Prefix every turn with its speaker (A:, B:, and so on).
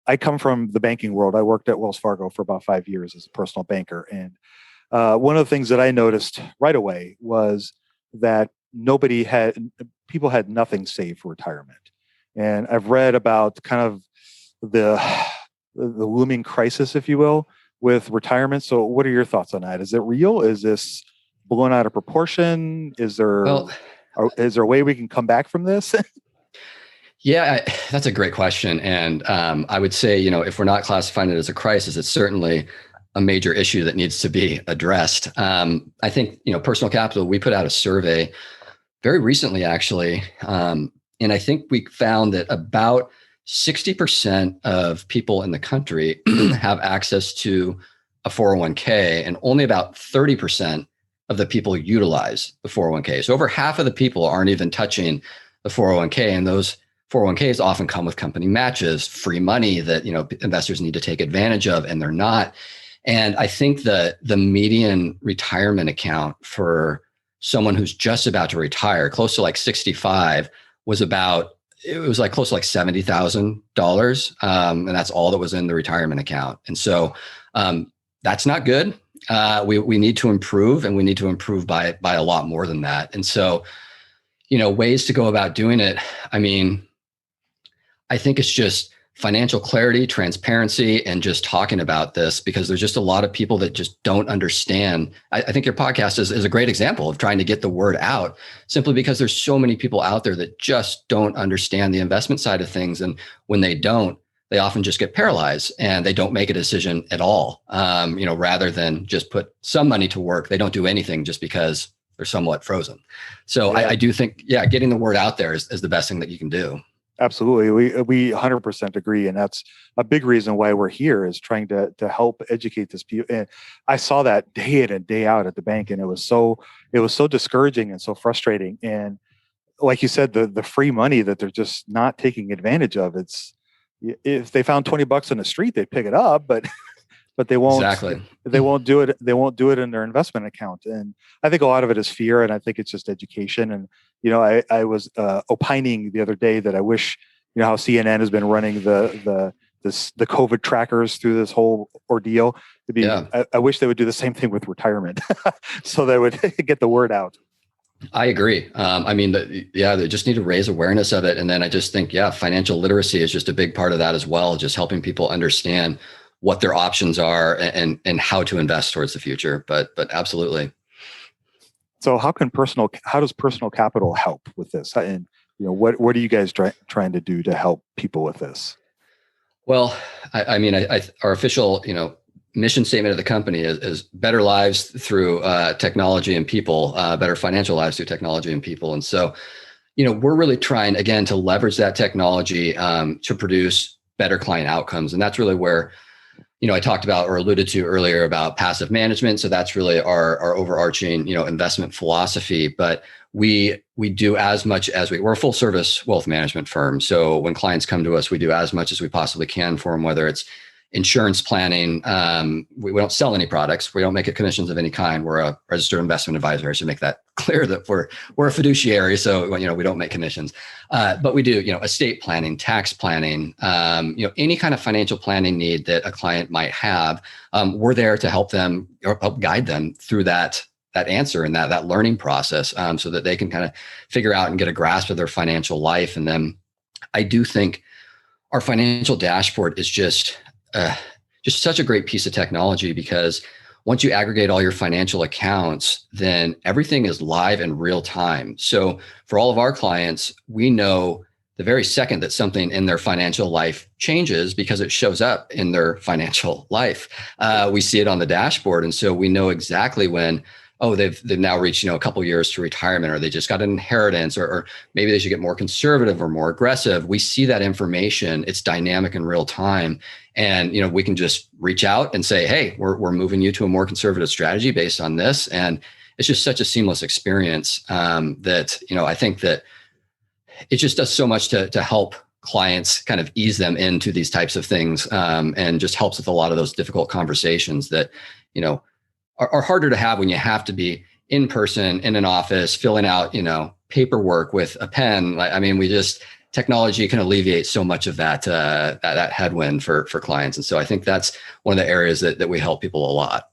A: I come from the banking world. I worked at Wells Fargo for about 5 years as a personal banker. And one of the things that I noticed right away was that people had nothing saved for retirement. And I've read about kind of the the looming crisis, if you will, with retirement. So what are your thoughts on that? Is it real? Is this blown out of proportion?
B: Well,
A: Is there a way we can come back from this?
B: yeah, that's a great question. And I would say, if we're not classifying it as a crisis, it's certainly a major issue that needs to be addressed. I think, Personal Capital, we put out a survey very recently, actually. And I think we found that about 60% of people in the country have access to a 401k, and only about 30% of the people utilize the 401k. So over half of the people aren't even touching the 401k, and those 401ks often come with company matches, free money that investors need to take advantage of, and they're not. And I think the median retirement account for someone who's just about to retire, close to like 65, it was like close to like $70,000. And that's all that was in the retirement account. And so that's not good. We need to improve, and we need to improve by a lot more than that. And so, ways to go about doing it. I mean, I think it's just financial clarity, transparency, and just talking about this, because there's just a lot of people that just don't understand. I think your podcast is a great example of trying to get the word out, simply because there's so many people out there that just don't understand the investment side of things. And when they don't, they often just get paralyzed and they don't make a decision at all. Rather than just put some money to work, they don't do anything just because they're somewhat frozen. So yeah. I do think, getting the word out there is the best thing that you can do.
A: Absolutely. We 100% agree. And that's a big reason why we're here, is trying to help educate this people. And I saw that day in and day out at the bank, and it was so discouraging and so frustrating. And like you said, the free money that they're just not taking advantage of. If they found $20 in the street, they'd pick it up, but they won't.
B: Exactly.
A: They won't do it. They won't do it in their investment account. And I think a lot of it is fear, and I think it's just education. And I was opining the other day that I wish, how CNN has been running the COVID trackers through this whole ordeal. I wish they would do the same thing with retirement, so they would get the word out.
B: I agree. They just need to raise awareness of it. And then I just think, financial literacy is just a big part of that as well. Just helping people understand what their options are and how to invest towards the future. But absolutely.
A: So how does personal capital help with this? And what are you guys trying to do to help people with this?
B: Well, our official, mission statement of the company is better lives through technology and people, better financial lives through technology and people. And so, we're really trying, again, to leverage that technology to produce better client outcomes. And that's really where, I talked about or alluded to earlier about passive management. So that's really our overarching, investment philosophy. But we do as much as we're a full service wealth management firm. So when clients come to us, we do as much as we possibly can for them, whether it's insurance planning. We don't sell any products. We don't make commissions of any kind. We're a registered investment advisor. I should make that clear that we're a fiduciary. So, we don't make commissions, but we do, estate planning, tax planning, any kind of financial planning need that a client might have. We're there to help them or help guide them through that answer and that learning process, so that they can kind of figure out and get a grasp of their financial life. And then I do think our financial dashboard is just such a great piece of technology, because once you aggregate all your financial accounts, then everything is live in real time. So for all of our clients, we know the very second that something in their financial life changes, because it shows up in their financial life. We see it on the dashboard. And so we know exactly when, they've now reached, a couple of years to retirement, or they just got an inheritance, or maybe they should get more conservative or more aggressive. We see that information. It's dynamic in real time. And, we can just reach out and say, hey, we're moving you to a more conservative strategy based on this. And it's just such a seamless experience that, I think that it just does so much to help clients kind of ease them into these types of things, and just helps with a lot of those difficult conversations that, are harder to have when you have to be in person in an office, filling out, paperwork with a pen. technology can alleviate so much of that headwind for clients. And so I think that's one of the areas that we help people a lot.